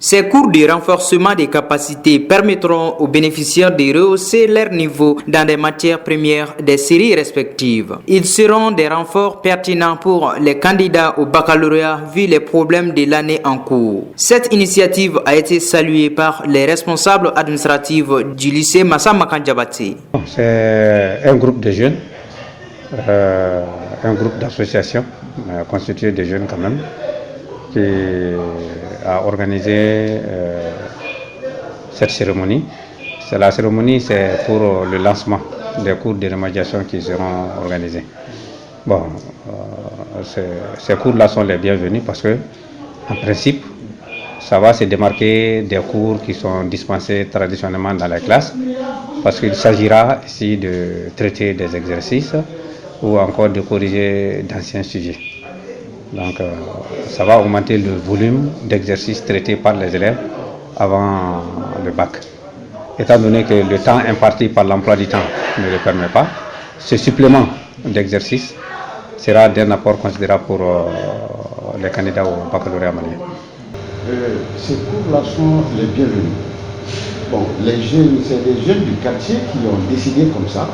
Ces cours de renforcement des capacités permettront aux bénéficiaires de rehausser leur niveau dans des matières premières des séries respectives. Ils seront des renforts pertinents pour les candidats au baccalauréat vu les problèmes de l'année en cours. Cette initiative a été saluée par les responsables administratifs du lycée Massa Makan Diabaté. C'est un groupe de jeunes, un groupe d'associations constitué de jeunes quand même, qui a organisé cette cérémonie. La cérémonie, c'est pour le lancement des cours de remédiation qui seront organisés. Bon, ces cours-là sont les bienvenus parce que, en principe, ça va se démarquer des cours qui sont dispensés traditionnellement dans les classes, parce qu'il s'agira ici de traiter des exercices ou encore de corriger d'anciens sujets. Donc, ça va augmenter le volume d'exercices traités par les élèves avant le bac. Étant donné que le temps imparti par l'emploi du temps ne le permet pas, ce supplément d'exercices sera d'un apport considérable pour les candidats au baccalauréat malien. Ces cours-là sont les bienvenus. Bon, les jeunes, c'est des jeunes du quartier qui ont décidé comme ça.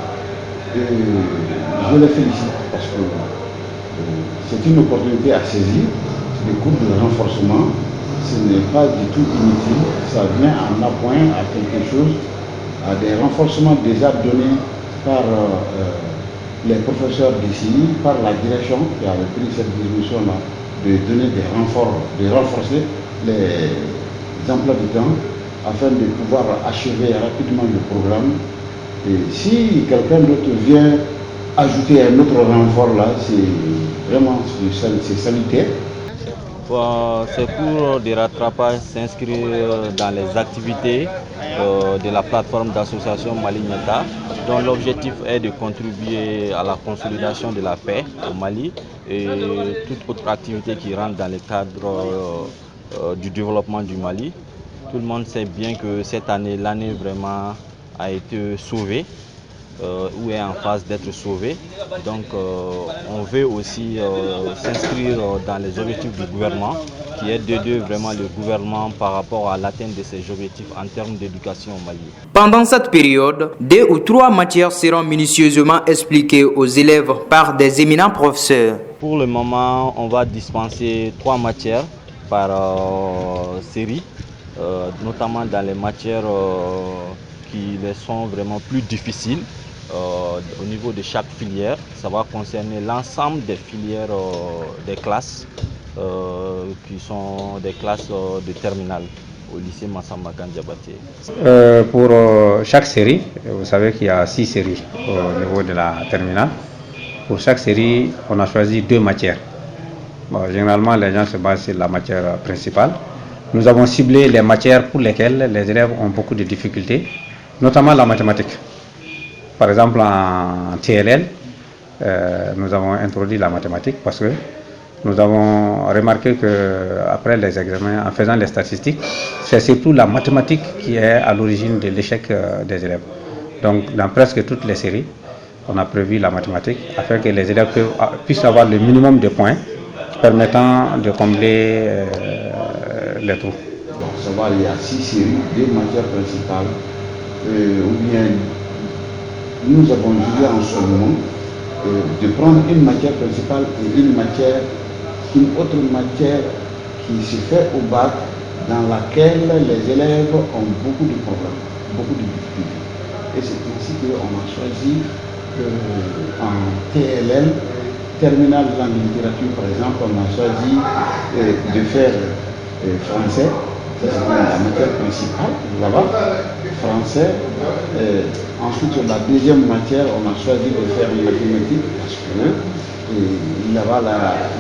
Je les félicite parce que c'est une opportunité à saisir. Les cours de renforcement, ce n'est pas du tout inutile. Ça vient en appoint à quelque chose, à des renforcements déjà donnés par les professeurs d'ici, par la direction qui avait pris cette disposition-là, de donner des renforts, de renforcer les emplois du temps afin de pouvoir achever rapidement le programme. Et si quelqu'un d'autre vient ajouter un autre renfort là, c'est vraiment salutaire. Ces cours de rattrapage s'inscrivent dans les activités de la plateforme d'association Mali Niata, dont l'objectif est de contribuer à la consolidation de la paix au Mali et toute autre activité qui rentre dans le cadre du développement du Mali. Tout le monde sait bien que cette année, l'année vraiment a été sauvée, ou est en phase d'être sauvée. Donc on veut aussi s'inscrire dans les objectifs du gouvernement, qui est d'aider vraiment le gouvernement par rapport à l'atteinte de ses objectifs en termes d'éducation au Mali. Pendant cette période, 2 ou 3 matières seront minutieusement expliquées aux élèves par des éminents professeurs. Pour le moment, on va dispenser 3 matières par série, notamment dans les matières qui les sont vraiment plus difficiles. Au niveau de chaque filière, ça va concerner l'ensemble des filières des classes qui sont des classes de terminale au lycée Massa Makan Diabaté. Pour chaque série, vous savez qu'il y a 6 séries au niveau de la terminale. Pour chaque série, on a choisi 2 matières. Bon, généralement, les gens se basent sur la matière principale. Nous avons ciblé les matières pour lesquelles les élèves ont beaucoup de difficultés, notamment la mathématique. Par exemple, en TLL, nous avons introduit la mathématique parce que nous avons remarqué qu'après les examens, en faisant les statistiques, c'est surtout la mathématique qui est à l'origine de l'échec des élèves. Donc, dans presque toutes les séries, on a prévu la mathématique afin que les élèves puissent avoir le minimum de points permettant de combler les trous. Donc, ça va, il y a 6 séries, 2 matières principales, ou bien nous avons jugé en ce moment de prendre une matière principale et une autre matière qui se fait au bac, dans laquelle les élèves ont beaucoup de problèmes, beaucoup de difficultés. Et c'est ainsi qu'on a choisi en TLL, terminale de langue et littérature par exemple, on a choisi de faire français. C'est la matière principale là-bas, français. Ensuite, la deuxième matière, on a choisi de faire mathématiques parce que là-bas,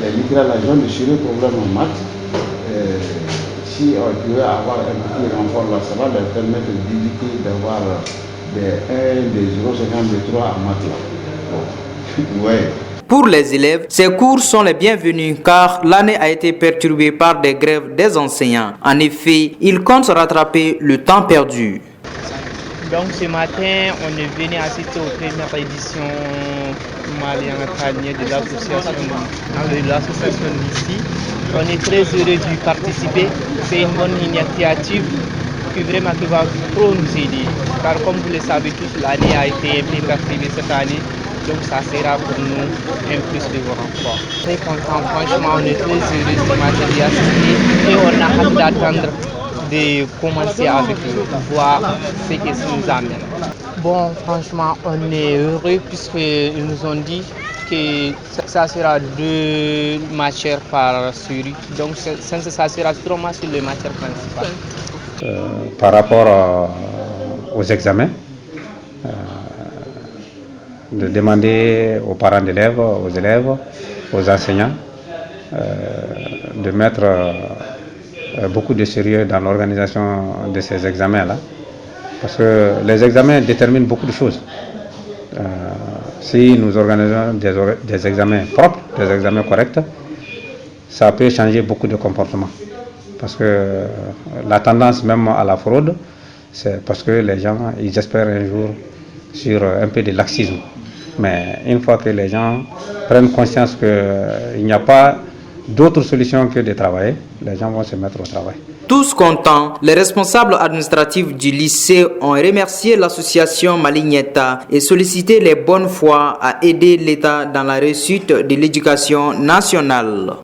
les littéraires, la gens de sérieux problèmes en maths. Si on pouvait avoir un petit renfort là, ça va leur permettre d'éviter d'avoir des 1, des 0,50, des 3 en maths là. Bon. Ouais. Pour les élèves, ces cours sont les bienvenus car l'année a été perturbée par des grèves des enseignants. En effet, ils comptent rattraper le temps perdu. Donc ce matin, on est venu assister aux premières éditions Malignata de l'association d'ici. On est très heureux d'y participer. C'est une bonne initiative qui va trop nous aider. Car comme vous le savez tous, l'année a été un peu perturbée cette année. Donc ça sera pour nous un plus de renfort. Très content, franchement, on est très heureux ce matin d'y assister et on a hâte d'attendre de commencer avec eux, voir ce que ça nous amène. Bon, franchement, on est heureux puisqu'ils nous ont dit que ça sera 2 matières par série. Donc ça sera sûrement sur les matières principales. Par rapport aux examens, de demander aux parents d'élèves, aux élèves, aux enseignants de mettre beaucoup de sérieux dans l'organisation de ces examens-là. Parce que les examens déterminent beaucoup de choses. Si nous organisons des examens propres, des examens corrects, ça peut changer beaucoup de comportements. Parce que la tendance même à la fraude, c'est parce que les gens ils espèrent un jour sur un peu de laxisme. Mais une fois que les gens prennent conscience qu'il n'y a pas d'autre solution que de travailler, les gens vont se mettre au travail. Tous contents, les responsables administratifs du lycée ont remercié l'association Malignata et sollicité les bonnes foi à aider l'État dans la réussite de l'éducation nationale.